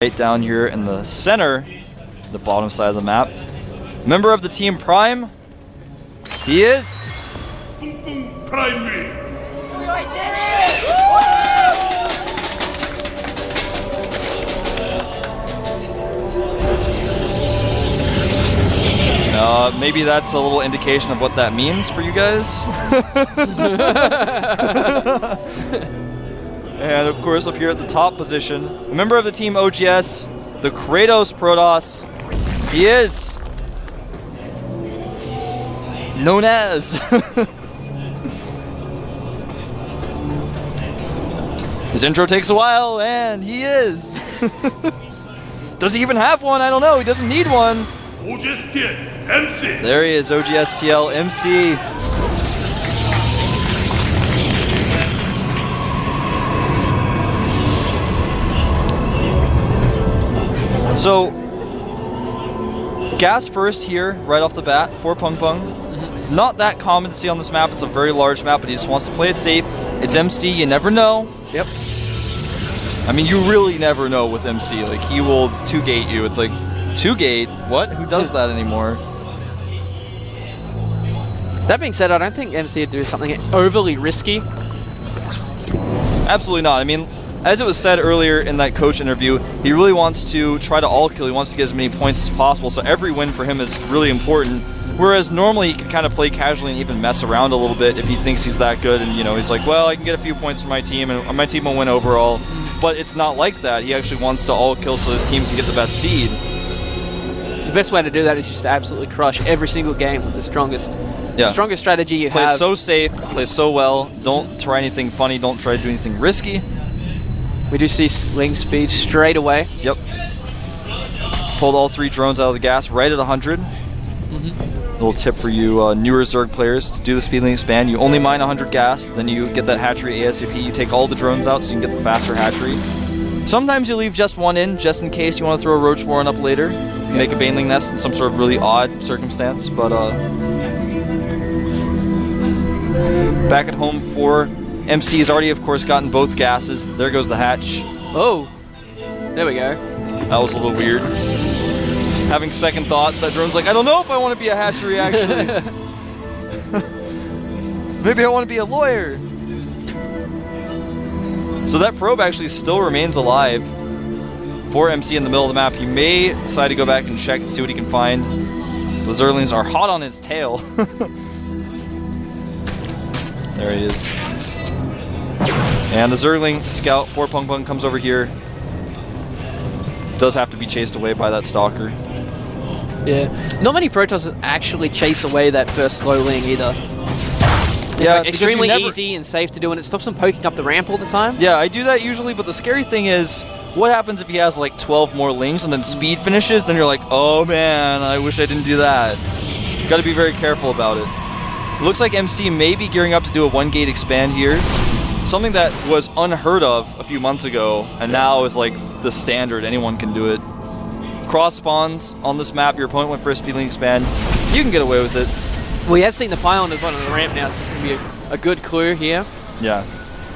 Right down here in the center, the bottom side of the map. Member of the team Prime, he is... Prime me! I did it! Maybe that's a little indication of what that means for you guys. And of course, up here at the top position, a member of the team OGS, the Kratos Protoss, he is known as his intro takes a while, and he is does he even have one? I don't know. He doesn't need one. GSTL MC. There he is, GSTL MC. So, gas first here, right off the bat, for Pung Pung. Not that common to see on this map. It's a very large map, but he just wants to play it safe. It's MC, you never know. Yep. I mean, you really never know with MC. Like, he will 2-gate you. It's like, 2-gate? What? Who does that anymore? That being said, I don't think MC would do something overly risky. Absolutely not. I mean, as it was said earlier in that coach interview, he really wants to try to all-kill. He wants to get as many points as possible, so every win for him is really important. Whereas normally he can kind of play casually and even mess around a little bit if he thinks he's that good, and he's like, well, I can get a few points for my team, and my team will win overall. But it's not like that. He actually wants to all-kill so his team can get the best seed. The best way to do that is just to absolutely crush every single game with the strongest strategy you have. Plays so safe, plays so well, don't try anything funny, don't try to do anything risky. We do see wing speed straight away. Yep. Pulled all 3 drones out of the gas right at 100. Little tip for you newer Zerg players: to do the speed link expand, you only mine 100 gas, then you get that hatchery ASAP. You take all the drones out so you can get the faster hatchery. Sometimes you leave just one in, just in case you want to throw a Roach Warren up later. Make a Baneling nest in some sort of really odd circumstance, but back at home for MC has already, of course, gotten both gases. There goes the hatch. Oh, there we go. That was a little weird. Having second thoughts, that drone's like, I don't know if I want to be a hatchery, actually. Maybe I want to be a lawyer. So that probe actually still remains alive for MC in the middle of the map. He may decide to go back and check and see what he can find. The Zerlings are hot on his tail. There he is. And the Zergling scout for Pung Pung comes over here. Does have to be chased away by that Stalker. Yeah. Not many Protoss actually chase away that first slow wing either. It's like extremely easy and safe to do, and it stops them poking up the ramp all the time. Yeah, I do that usually, but the scary thing is, what happens if he has like 12 more lings and then speed finishes? Then you're like, oh man, I wish I didn't do that. You gotta be very careful about it. It looks like MC may be gearing up to do a 1-gate expand here. Something that was unheard of a few months ago, and now is like the standard. Anyone can do it. Cross spawns on this map. Your opponent went for a speedling expand. You can get away with it. Well, he has seen the pylon at the bottom of the ramp now, so this is going to be a good clue here. Yeah.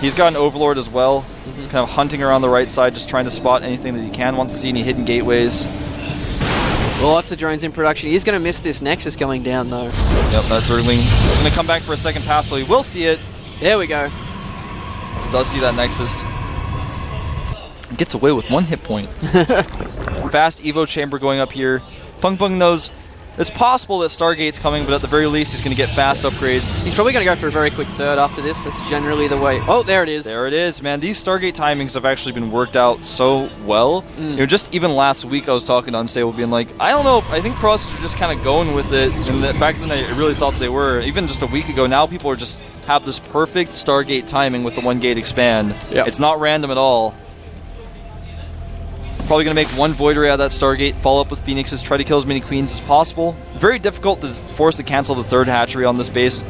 He's got an Overlord as well. Kind of hunting around the right side, just trying to spot anything that he can. Wants to see any hidden gateways. Well, lots of drones in production. He's going to miss this Nexus going down, though. Yep, that's Zergling. He's going to come back for a second pass, so he will see it. There we go. Does see that Nexus. Gets away with 1 hit point. Fast Evo chamber going up here. Pung Pung knows it's possible that Stargate's coming, but at the very least he's going to get fast upgrades. He's probably going to go for a very quick third after this. That's generally the way. Oh, there it is. There it is, man. These Stargate timings have actually been worked out so well. Just even last week I was talking to Unstable being like, I don't know, I think processors are just kind of going with it. And back then I really thought they were. Even just a week ago, now people are just have this perfect Stargate timing with the 1-gate expand. Yep. It's not random at all. Probably going to make 1 Void Ray out of that Stargate, follow up with Phoenixes, try to kill as many Queens as possible. Very difficult to force to cancel the 3rd hatchery on this base.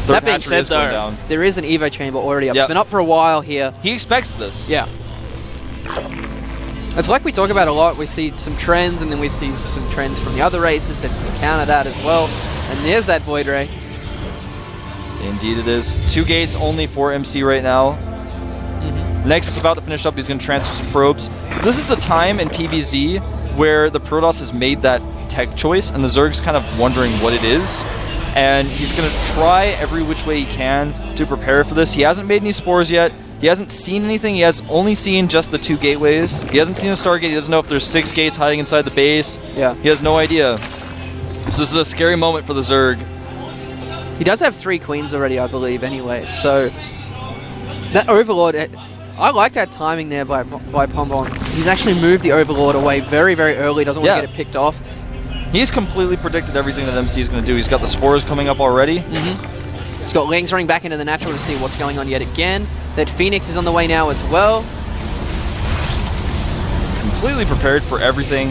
That being said, though, there is an Evo chamber already up. It's been up for a while here. He expects this. Yeah. It's like we talk about a lot. We see some trends, and then we see some trends from the other races that counter that as well. And there's that Void Ray. Indeed it is. 2 gates only for MC right now. Next, it's about to finish up. He's going to transfer some probes. This is the time in PvZ where the Protoss has made that tech choice, and the Zerg's kind of wondering what it is. And he's going to try every which way he can to prepare for this. He hasn't made any spores yet. He hasn't seen anything. He has only seen just the 2 gateways. He hasn't seen a Stargate. He doesn't know if there's 6 gates hiding inside the base. Yeah. He has no idea. So this is a scary moment for the Zerg. He does have 3 queens already, I believe, anyway. So that Overlord, I like that timing there by Pombong. He's actually moved the Overlord away very, very early. Doesn't want to get it picked off. He's completely predicted everything that MC is going to do. He's got the spores coming up already. He's got Lings running back into the natural to see what's going on yet again. That Phoenix is on the way now as well. Completely prepared for everything.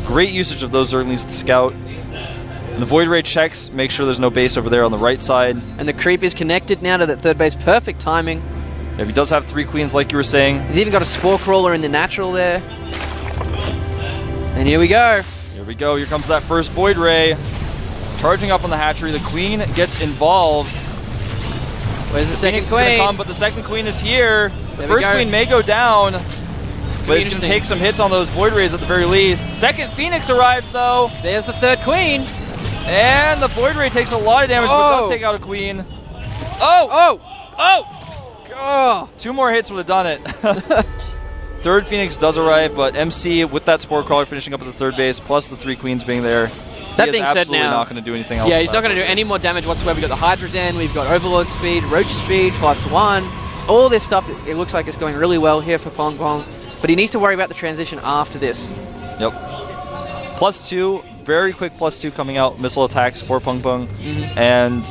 Great usage of those Zerglings to scout. And the Void Ray checks, make sure there's no base over there on the right side. And the creep is connected now to that 3rd base. Perfect timing. Yeah, he does have 3 queens like you were saying. He's even got a Spore Crawler in the natural there. And here we go. Here we go. Here comes that first Void Ray. Charging up on the hatchery. The queen gets involved. Where's the second Phoenix queen? is going to come, but the second queen is here. The There we first go. queen may go down, but it's going to take some hits on those Void Rays at the very least. Second Phoenix arrives, though. There's the 3rd queen. And the Void Ray takes a lot of damage, but does take out a queen. Oh! Oh! 2 more hits would have done it. 3rd Phoenix does arrive, but MC with that Spore Crawler finishing up at the 3rd base, plus the 3 queens being there. That he being is said absolutely now, not going to do anything else. yeah, with he's not that. going to do any more damage whatsoever. We've got the Hydra Den, we've got Overlord speed, Roach speed, +1. All this stuff, it looks like it's going really well here for Pong Pong. But he needs to worry about the transition after this. Yep. +2, very quick +2 coming out, missile attacks for Pong Pong. And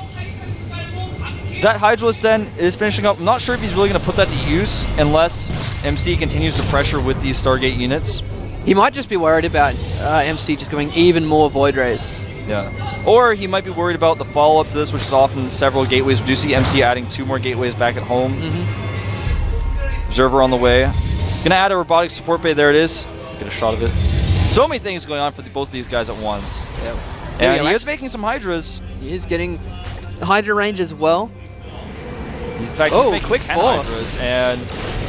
that Hydralisk Den is finishing up. I'm not sure if he's really going to put that to use unless MC continues to pressure with these Stargate units. He might just be worried about MC just going even more Void Rays. Yeah. Or he might be worried about the follow-up to this, which is often several gateways. We do see MC adding 2 more gateways back at home. Observer on the way. Gonna add a robotic support bay. There it is. Get a shot of it. So many things going on for both of these guys at once. Yep. And he is making some Hydras. He is getting Hydra range as well. He's, in fact, he's making quick 10 4. Hydras. And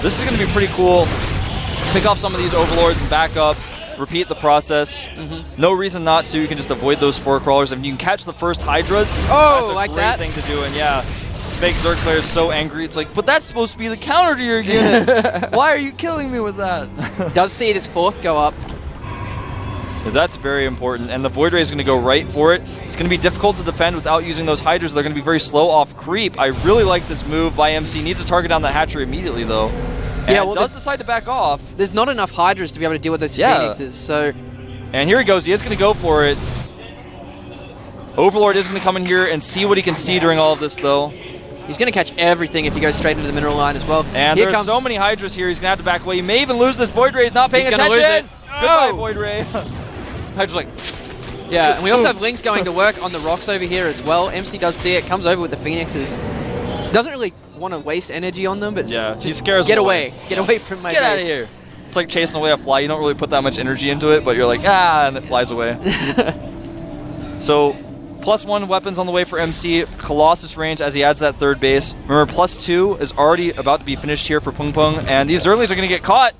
this is going to be pretty cool. Pick off some of these Overlords and back up. Repeat the process. No reason not to. You can just avoid those Spore Crawlers. If you can catch the first Hydras, that's a like great that. thing to do. And yeah, this makes Zerg players so angry. It's like, but that's supposed to be the counter to your unit. Why are you killing me with that? Does see his 4th go up. Yeah, that's very important. And the Void Ray is going to go right for it. It's going to be difficult to defend without using those Hydras. They're going to be very slow off creep. I really like this move by MC. Needs to target down that hatchery immediately, though. And Yeah, well, does decide to back off. There's not enough Hydras to be able to deal with those Phoenixes, so... And here he goes. He is going to go for it. Overlord is going to come in here and see what he can see during all of this, though. He's going to catch everything if he goes straight into the mineral line as well. And here there's comes so many Hydras here. He's going to have to back away. He may even lose this. Void Ray is not paying He's gonna attention. lose it. Goodbye, Oh! Void Ray. Hydra's like... Yeah, and we also have Lynx going to work on the rocks over here as well. MC does see it, comes over with the Phoenixes. Doesn't really want to waste energy on them, but Yeah, just he scares get them away. Get away from my Get out of base. here. It's like chasing away a fly. You don't really put that much energy into it, but you're like, ah, and it flies away. So, +1 weapons on the way for MC. Colossus range as he adds that 3rd base. Remember, +2 is already about to be finished here for Pung Pung, and these Zerglings are going to get caught.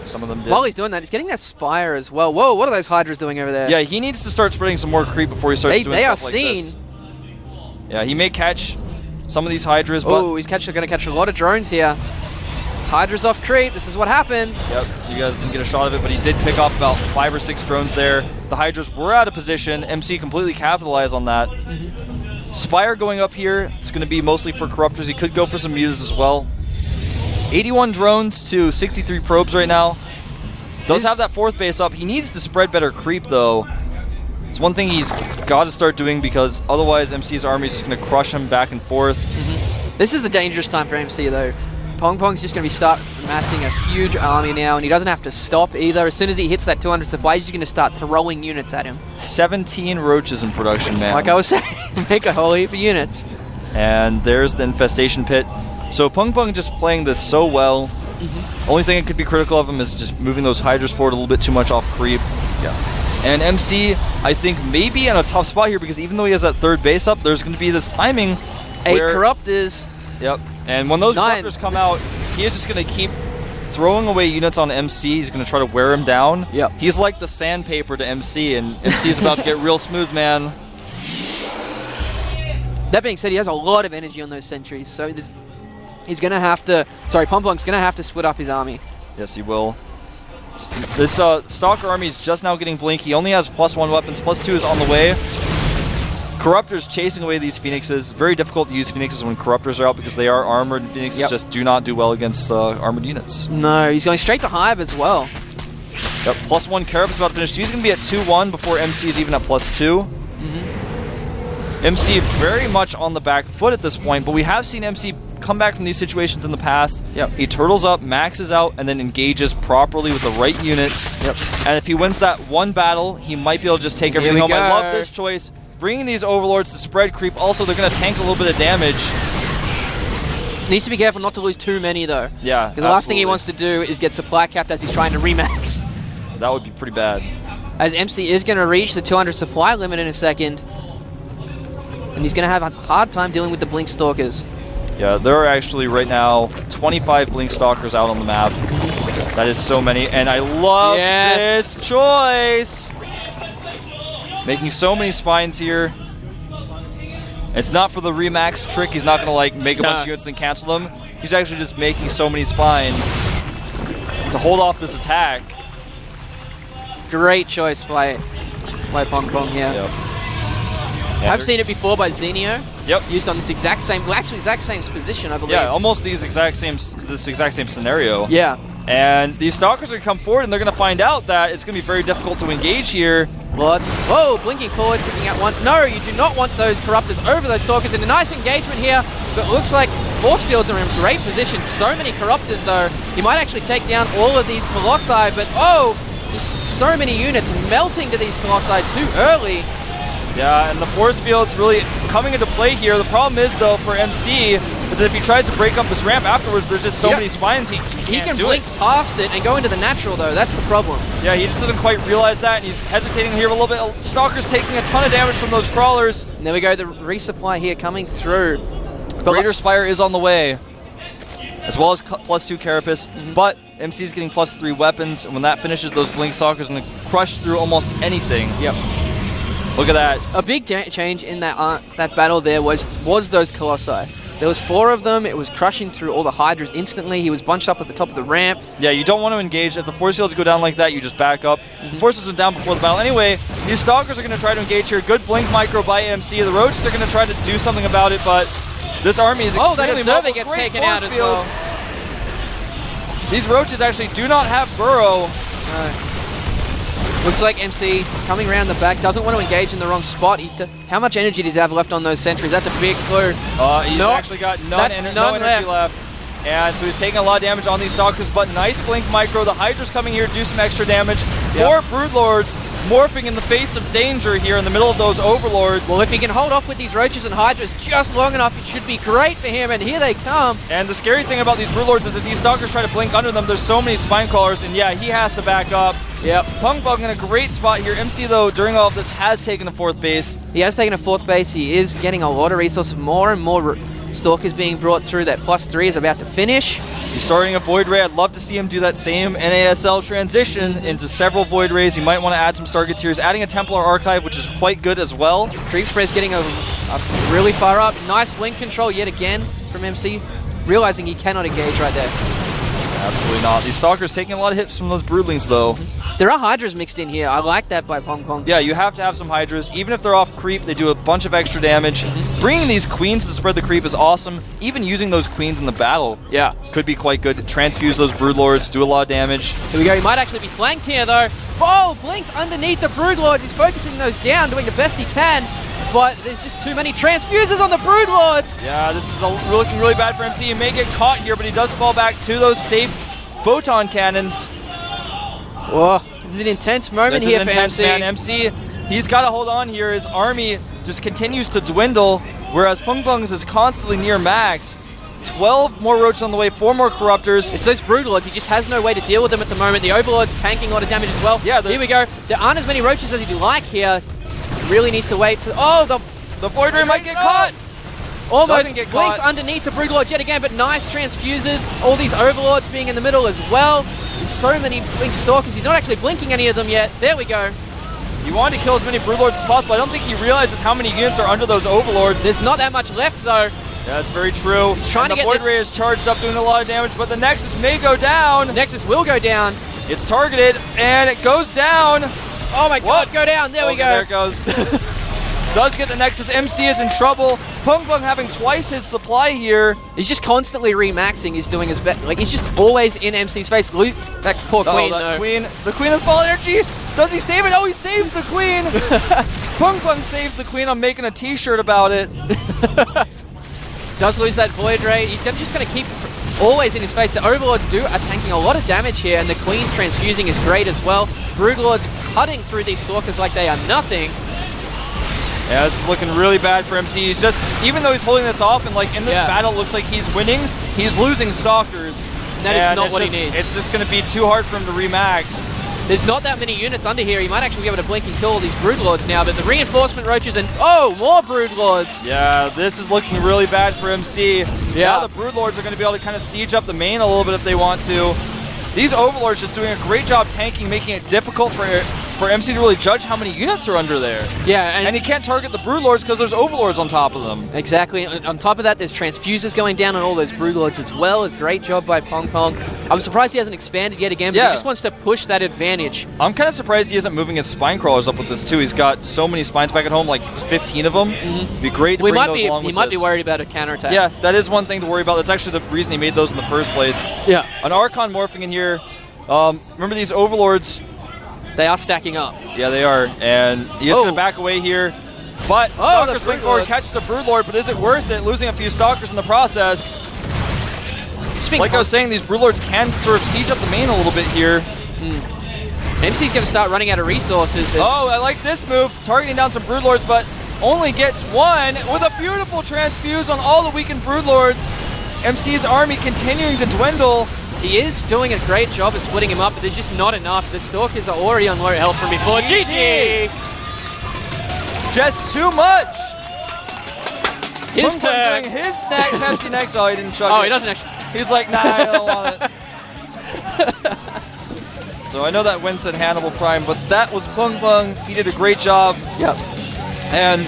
Some of them did. While he's doing that, he's getting that Spire as well. Whoa, what are those Hydras doing over there? Yeah, he needs to start spreading some more creep before he starts doing They are stuff like seen. this. Yeah, he may catch some of these Hydras, but... Oh, he's going to catch a lot of drones here. Hydras off creep. This is what happens. Yep, you guys didn't get a shot of it, but he did pick off about 5 or 6 drones there. The Hydras were out of position. MC completely capitalized on that. Spire going up here. It's going to be mostly for Corruptors. He could go for some mutas as well. 81 drones to 63 probes right now. Does have that 4th base up. He needs to spread better creep, though. It's one thing he's got to start doing because otherwise MC's army is just going to crush him back and forth. This is the dangerous time for MC, though. Pong Pong's just going to start amassing a huge army now, and he doesn't have to stop either. As soon as he hits that 200 supply, he's just going to start throwing units at him. 17 roaches in production, man. Like I was saying, make a whole heap of units. And there's the infestation pit. So Pung Pung just playing this so well. Only thing that could be critical of him is just moving those Hydras forward a little bit too much off creep. Yeah. And MC, I think, may be in a tough spot here because even though he has that 3rd base up, there's going to be this timing 8 where Corruptors. Yep. And when those 9. corruptors come out, he is just going to keep throwing away units on MC. He's going to try to wear him down. Yep. He's like the sandpaper to MC, and MC's about to get real smooth, man. That being said, he has a lot of energy on those sentries, so he's going to have to... Sorry, Pompong's going to have to split up his army. Yes, he will. This Stalker army is just now getting Blink. He only has +1 weapons. +2 is on the way. Corruptors chasing away these Phoenixes. Very difficult to use Phoenixes when Corruptors are out because they are armored, and Phoenixes just do not do well against armored units. No, he's going straight to Hive as well. Yep, +1 Carapace about to finish. He's going to be at 2-1 before MC is even at +2. MC very much on the back foot at this point, but we have seen MC come back from these situations in the past. Yep. He turtles up, maxes out, and then engages properly with the right units. Yep. And if he wins that one battle, he might be able to just take everything home. I love this choice. Bringing these Overlords to spread creep. Also, they're going to tank a little bit of damage. Needs to be careful not to lose too many, though. Yeah, because the last thing he wants to do is get supply capped as he's trying to remax. That would be pretty bad. As MC is going to reach the 200 supply limit in a second. And he's going to have a hard time dealing with the Blink Stalkers. Yeah, there are actually right now 25 Blink Stalkers out on the map. That is so many, and I love this choice! Making so many spines here. It's not for the remax trick. He's not going to like make a bunch of units and then cancel them. He's actually just making so many spines to hold off this attack. Great choice by Pong Pong here. Yep. I've seen it before by Zenio. Yep. Used on this exact same, well, actually exact same position, I believe. Yeah, almost this exact same scenario. Yeah. And these Stalkers are going to come forward, and they're going to find out that it's going to be very difficult to engage here. Lords. Whoa, blinking forward, picking out one. No, you do not want those Corruptors over those Stalkers. And a nice engagement here, but it looks like Force Fields are in great position. So many Corruptors, though. He might actually take down all of these Colossi, but oh, just so many units melting to these Colossi too early. Yeah, and the force field's really coming into play here. The problem is, though, for MC, is that if he tries to break up this ramp afterwards, there's just so many spines he can't do blink past it and go into the natural, though. That's the problem. Yeah, he just doesn't quite realize that, and he's hesitating here a little bit. Stalker's taking a ton of damage from those crawlers. And there we go, the resupply here coming through. Greater Spire is on the way, as well as +2 Carapace, but MC's getting +3 weapons, and when that finishes, those Blink Stalkers are going to crush through almost anything. Yep. Look at that. A big change in that battle there was those Colossi. There was 4 of them. It was crushing through all the Hydras instantly. He was bunched up at the top of the ramp. Yeah, you don't want to engage. If the force fields go down like that, you just back up. The forces went down before the battle. Anyway, these Stalkers are going to try to engage here. Good Blink Micro by MC. The Roaches are going to try to do something about it, but this army is extremely that Observer gets taken out as well. These Roaches actually do not have Burrow. Looks like MC coming around the back, doesn't want to engage in the wrong spot. How much energy does he have left on those sentries? That's a big clue. He's actually got no energy left. And so he's taking a lot of damage on these Stalkers, but nice Blink Micro. The Hydra's coming here to do some extra damage. 4 Broodlords morphing in the face of danger here in the middle of those Overlords. Well, if he can hold off with these Roaches and Hydras just long enough, it should be great for him, and here they come. And the scary thing about these Broodlords is if these Stalkers try to blink under them, there's so many Spine Crawlers, and yeah, he has to back up. Yep. Pong Bug in a great spot here. MC, though, during all of this, has taken a 4th base. He has taken a 4th base. He is getting a lot of resources. More and more Stalkers being brought through. That +3 is about to finish. He's starting a Void Ray. I'd love to see him do that same NASL transition into several Void Rays. He might want to add some Stargate Tiers, adding a Templar Archive, which is quite good as well. Creep Spray's getting a really far up. Nice blink control yet again from MC, realizing he cannot engage right there. Absolutely not. These Stalkers taking a lot of hits from those Broodlings, though. There are Hydras mixed in here. I like that by Pong Pong. Yeah, you have to have some Hydras. Even if they're off creep, they do a bunch of extra damage. Bringing these Queens to spread the creep is awesome. Even using those Queens in the battle could be quite good. Transfuse those Broodlords, do a lot of damage. Here we go. He might actually be flanked here, though. Oh, Blink's underneath the Broodlords. He's focusing those down, doing the best he can. But there's just too many transfuses on the Broodlords. Yeah, this is looking really bad for MC. He may get caught here, but he does fall back to those safe photon cannons. Whoa, this is an intense moment here for MC. Man. MC, he's got to hold on here. His army just continues to dwindle, whereas Pung Pung's is constantly near max. 12 more Roaches on the way, 4 more Corruptors. It's those Broodlords. He just has no way to deal with them at the moment. The Overlord's tanking a lot of damage as well. Yeah, here we go. There aren't as many Roaches as he'd like here. Really needs to wait for... Oh, the Void Ray might get caught. Almost Doesn't get blinks caught. underneath the Broodlord yet again, but nice transfuses. All these Overlords being in the middle as well. There's so many Blink Stalkers. He's not actually blinking any of them yet. There we go. He wanted to kill as many Broodlords as possible. I don't think he realizes how many units are under those Overlords. There's not that much left though. Yeah, that's very true. He's trying and to the get Void this- Ray is charged up, doing a lot of damage, but the Nexus may go down. Nexus will go down. It's targeted, and it goes down. Oh my god, go down. There we go. There it goes. Does get the Nexus. MC is in trouble. Pung Pung having twice his supply here. He's just constantly remaxing. He's doing his best. Like, he's just always in MC's face. That poor Oh, Queen, that though. Queen. The Queen of Fall Energy. Does he save it? Oh, he saves the Queen. Pung Pung saves the Queen. I'm making a t-shirt about it. Does lose that Void Ray. He's just going to keep always in his face. The Overlords are tanking a lot of damage here, and the Queen's transfusing is great as well. Broodlords cutting through these Stalkers like they are nothing. Yeah, this is looking really bad for MC. He's just, even though he's holding this off, and like in this Yeah. battle, it looks like he's winning, he's losing Stalkers. That is And not it's what he just- needs. It's just going to be too hard for him to remax. There's not that many units under here. He might actually be able to blink and kill all these Broodlords now, but the reinforcement roaches and oh, more Broodlords. Yeah, this is looking really bad for MC. Yeah. Now the Broodlords are going to be able to kind of siege up the main a little bit if they want to. These Overlords just doing a great job tanking, making it difficult for MC to really judge how many units are under there. Yeah, And he can't target the Broodlords because there's Overlords on top of them. exactly. On top of that, there's transfusers going down on all those Broodlords as well. A great job by Pong Pong. I'm surprised he hasn't expanded yet again, but Yeah. he just wants to push that advantage. I'm kind of surprised he isn't moving his spine crawlers up with this too. He's got so many spines back at home, like 15 of them. It'd be great to We bring might those be, along he with might be this. worried about a counterattack. Yeah, that is one thing to worry about. That's actually the reason he made those in the first place. Yeah. An Archon morphing in here. Remember these Overlords? They are stacking up. Yeah, they are. And he is Oh. going to back away here. But Oh, Stalkers the bring forward, Broodlord. catches the Broodlord, but is it worth it? Losing a few Stalkers in the process. Just being Like I was saying, these Broodlords can sort of siege up the main a little bit here. MC's going to start running out of resources. Oh, I like this move. Targeting down some Broodlords, but only gets one with a beautiful transfuse on all the weakened Broodlords. MC's army continuing to dwindle. He is doing a great job of splitting him up, but there's just not enough. The Stalkers are already on low health from before. GG. GG! Just too much. His Pung Pung turn. doing his Pepsi next. Oh, he didn't chug Oh, it. he doesn't actually. He's like, nah, I don't want it. So I know that win said Hannibal Prime, but that was Pung Pung. He did a great job. Yep. And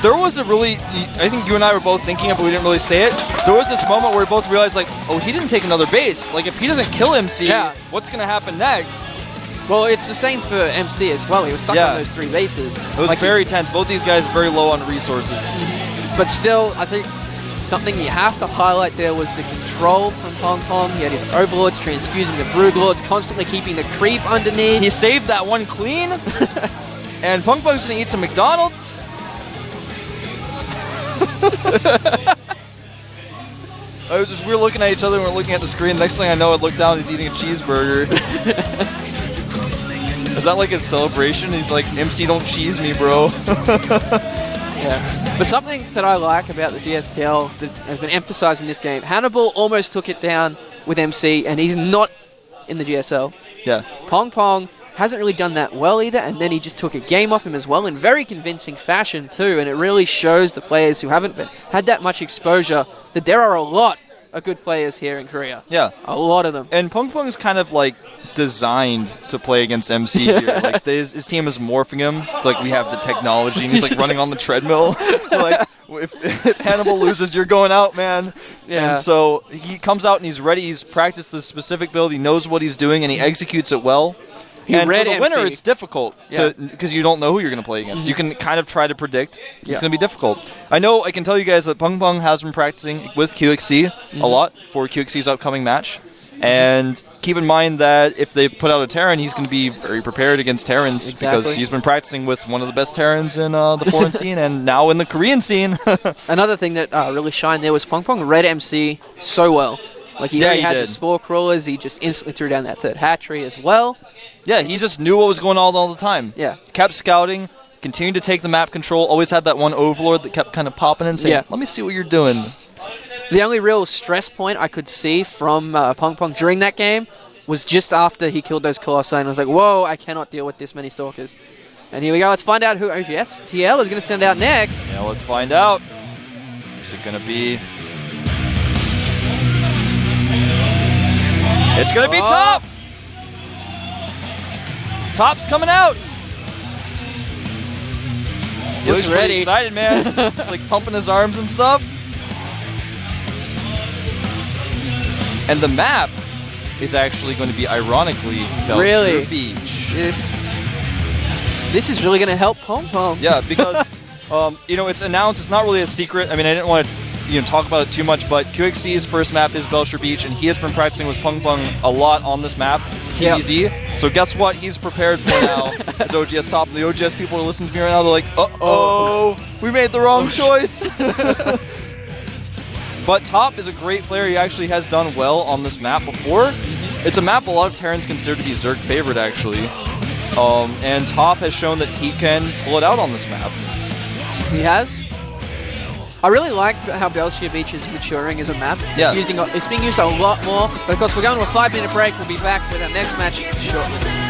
there was a really, I think you and I were both thinking it, but we didn't really say it. There was this moment where we both realized, like, oh, he didn't take another base. Like, if he doesn't kill MC, Yeah. what's going to happen next? Well, it's the same for MC as well. He was stuck Yeah. on those 3 bases. It was Like, very tense. Both these guys are very low on resources. But still, I think something you have to highlight there was the control from Pong Pong. He had his Overlords transfusing the Broodlords, constantly keeping the creep underneath. He saved that one clean. And Pung Pung's going to eat some McDonald's. We were looking at each other and we were looking at the screen. Next thing I know, I look down, he's eating a cheeseburger. Is that like his celebration? He's like, MC, don't cheese me, bro. Yeah. But something that I like about the GSTL that has been emphasized in this game, Hannibal almost took it down with MC, and he's not in the GSL. Yeah. Pong Pong hasn't really done that well either, and then he just took a game off him as well in very convincing fashion too, and it really shows the players who haven't had that much exposure that there are a lot of good players here in Korea. Yeah. A lot of them. And Pung Pung's kind of like designed to play against MC here. Like his team is morphing him. Like we have the technology, and he's like running on the treadmill. Like if Hannibal loses, you're going out, man. Yeah. And so he comes out and he's ready. He's practiced this specific build. He knows what he's doing, and he executes it well. He And read for the winner, MC. it's difficult Yeah. because you don't know who you're going to play against. You can kind of try to predict. It's Yeah. going to be difficult. I know I can tell you guys that Pung Pung has been practicing with QXC a lot for QXC's upcoming match. And keep in mind that if they put out a Terran, he's going to be very prepared against Terrans because Exactly. he's been practicing with one of the best Terrans in the foreign scene and now in the Korean scene. Another thing that really shined there was Pong Pong read MC so well. Like he Yeah, already he had did. the Spore Crawlers, he just instantly threw down that third hatchery as well. Yeah, he just knew what was going on all the time. Yeah. Kept scouting, continued to take the map control, always had that one Overlord that kept kind of popping in saying, Yeah. let me see what you're doing. The only real stress point I could see from Pong Pong during that game was just after he killed those Colossi, and I was like, whoa, I cannot deal with this many Stalkers. And here we go, let's find out who GSTL is going to send out next. Yeah, let's find out. Who's it gonna be? It's gonna be Top! Top's coming out! He Looks looks pretty ready. excited, man. He's like pumping his arms and stuff. And the map is actually going to be, ironically, Belcher Really? Beach. This is really going to help Pom Pom. Yeah, because you know, it's announced. It's not really a secret. I mean, I didn't want to talk about it too much, but QXC's first map is Belcher Beach, and he has been practicing with Pung Pung a lot on this map, TVZ. So guess what? He's prepared for now as OGS Top. And the OGS people are listening to me right now. They're like, uh-oh, we made the wrong choice. But Top is a great player. He actually has done well on this map before. It's a map a lot of Terrans consider to be Zerg favorite, actually. And Top has shown that he can pull it out on this map. He has. I really like how Belcher Beach is maturing as a map. Yeah. It's being used a lot more. But of course, we're going to a 5-minute break. We'll be back with our next match shortly.